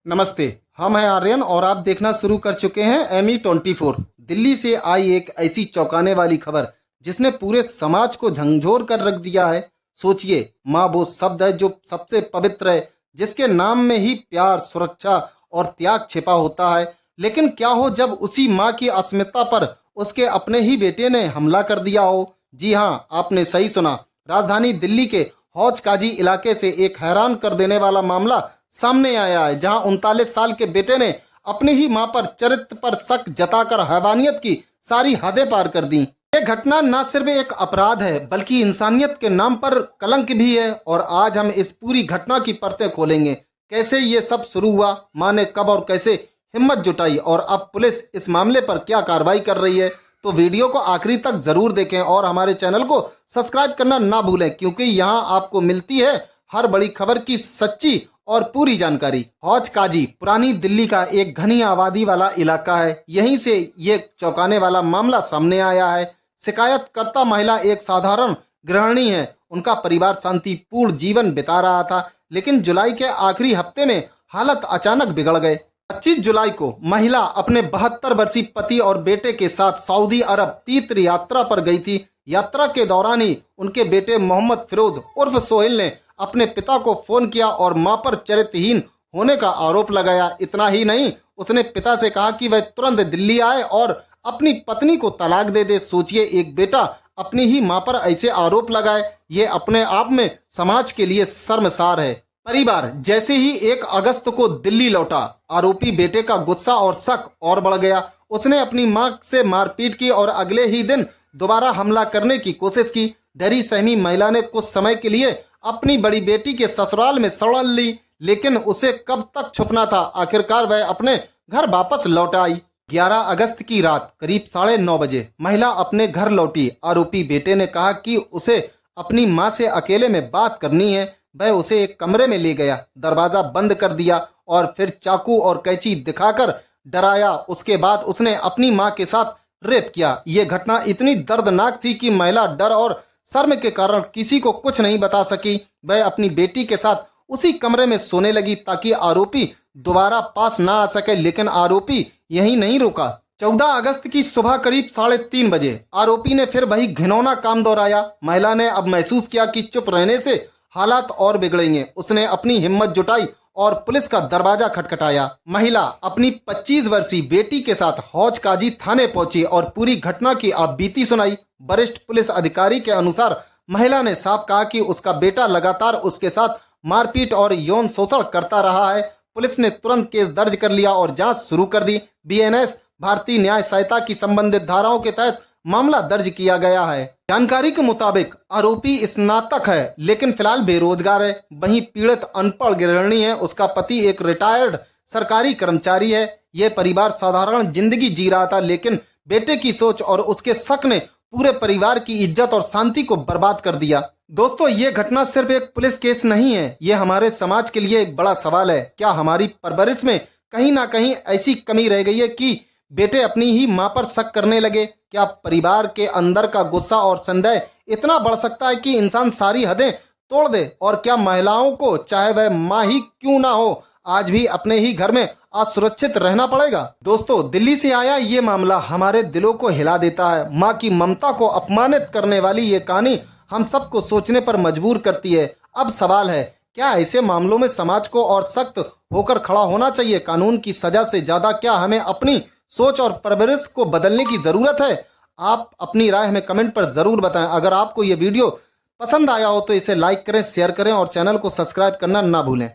नमस्ते, हम हैं आर्यन और आप देखना शुरू कर चुके हैं ME24। दिल्ली से आई एक ऐसी चौंकाने वाली खबर जिसने पूरे समाज को झंझोर कर रख दिया है। सोचिए, माँ वो शब्द है जो सबसे पवित्र है, जिसके नाम में ही प्यार, सुरक्षा और त्याग छिपा होता है। लेकिन क्या हो जब उसी माँ की अस्मिता पर उसके अपने ही बेटे ने हमला कर दिया हो। जी हाँ, आपने सही सुना। राजधानी दिल्ली के हौज काजी इलाके से एक हैरान कर देने वाला मामला सामने आया है, जहां 39 साल के बेटे ने अपनी ही मां पर चरित्र पर शक जताकर हैवानियत की सारी हदें पार कर दी। ये घटना न सिर्फ एक अपराध है बल्कि इंसानियत के नाम पर कलंक भी है। और आज हम इस पूरी घटना की परतें खोलेंगे। कैसे ये सब शुरू हुआ, मां ने कब और कैसे हिम्मत जुटाई और अब पुलिस इस मामले पर क्या कार्रवाई कर रही है। तो वीडियो को आखिरी तक जरूर देखें और हमारे चैनल को सब्सक्राइब करना ना भूलें, क्योंकि यहाँ आपको मिलती है हर बड़ी खबर की सच्ची और पूरी जानकारी। हौज काजी पुरानी दिल्ली का एक घनी आबादी वाला इलाका है। यहीं से ये चौंकाने वाला मामला सामने आया है। शिकायतकर्ता महिला एक साधारण गृहिणी है। उनका परिवार शांतिपूर्ण जीवन बिता रहा था, लेकिन जुलाई के आखिरी हफ्ते में हालत अचानक बिगड़ गए। 25 जुलाई को महिला अपने 72 वर्षीय पति और बेटे के साथ सऊदी अरब तीर्थ यात्रा पर गई थी। यात्रा के दौरान ही उनके बेटे मोहम्मद फिरोज उर्फ सोहेल ने अपने पिता को फोन किया और मां पर चरित्रहीन होने का आरोप लगाया। इतना ही नहीं, उसने पिता से कहा कि वह तुरंत दिल्ली आए और अपनी पत्नी को तलाक दे दे। सोचिए, एक बेटा अपनी ही मां पर ऐसे आरोप लगाए, ये अपने आप में समाज के लिए शर्मसार है। परिवार जैसे ही 1 अगस्त को दिल्ली लौटा, आरोपी बेटे का गुस्सा और शक और बढ़ गया। उसने अपनी मां से मारपीट की और अगले ही दिन दोबारा हमला करने की कोशिश की। डरी सहमी महिला ने कुछ समय के लिए अपनी बड़ी बेटी के ससुराल में सड़न ली, लेकिन उसे कब तक छुपना था। आखिरकार वह अपने घर वापस लौट आई। 11 अगस्त की रात करीब 9:30 बजे महिला अपने घर लौटी। आरोपी बेटे ने कहा कि उसे अपनी मां से अकेले में बात करनी है। वह उसे एक कमरे में ले गया, दरवाजा बंद कर दिया और फिर चाकू और कैंची दिखाकर डराया। उसके बाद उसने अपनी मां के साथ रेप किया। यह घटना इतनी दर्दनाक थी कि महिला डर और शर्म के कारण किसी को कुछ नहीं बता सकी। वह अपनी बेटी के साथ उसी कमरे में सोने लगी ताकि आरोपी दोबारा पास ना आ सके। लेकिन आरोपी यही नहीं रुका। 14 अगस्त की सुबह करीब 3:30 बजे आरोपी ने फिर वही घिनौना काम दोहराया। महिला ने अब महसूस किया कि चुप रहने से हालात और बिगड़ेंगे। उसने अपनी हिम्मत जुटाई और पुलिस का दरवाजा खटखटाया। महिला अपनी 25 वर्षीय बेटी के साथ हौज काजी थाने पहुंची और पूरी घटना की आप बीती सुनाई। वरिष्ठ पुलिस अधिकारी के अनुसार महिला ने साफ कहा कि उसका बेटा लगातार उसके साथ मारपीट और यौन शोषण करता रहा है। पुलिस ने तुरंत केस दर्ज कर लिया और जांच शुरू कर दी। BNS भारतीय न्याय संहिता की संबंधित धाराओं के तहत मामला दर्ज किया गया है। जानकारी के मुताबिक आरोपी स्नातक है, लेकिन फिलहाल बेरोजगार है। वहीं पीड़ित अनपढ़ गृहिणी है। उसका पति एक रिटायर्ड सरकारी कर्मचारी है। यह परिवार साधारण जिंदगी जी रहा था, लेकिन बेटे की सोच और उसके शक ने पूरे परिवार की इज्जत और शांति को बर्बाद कर दिया। दोस्तों, ये घटना सिर्फ एक पुलिस केस नहीं है, ये हमारे समाज के लिए एक बड़ा सवाल है। क्या हमारी परवरिश में कहीं ना कहीं ऐसी कमी रह गई है कि बेटे अपनी ही मां पर शक करने लगे? क्या परिवार के अंदर का गुस्सा और संदेह इतना बढ़ सकता है कि इंसान सारी हदें तोड़ दे? और क्या महिलाओं को, चाहे वह मां ही क्यों ना हो, आज भी अपने ही घर में असुरक्षित रहना पड़ेगा? दोस्तों, दिल्ली से आया ये मामला हमारे दिलों को हिला देता है। मां की ममता को अपमानित करने वाली ये कहानी हम सबको सोचने पर मजबूर करती है। अब सवाल है, क्या ऐसे मामलों में समाज को और सख्त होकर खड़ा होना चाहिए? कानून की सजा से ज्यादा क्या हमें अपनी सोच और परवरिश को बदलने की जरूरत है? आप अपनी राय हमें कमेंट पर जरूर बताएं। अगर आपको ये वीडियो पसंद आया हो तो इसे लाइक करें, शेयर करें और चैनल को सब्सक्राइब करना ना भूलें।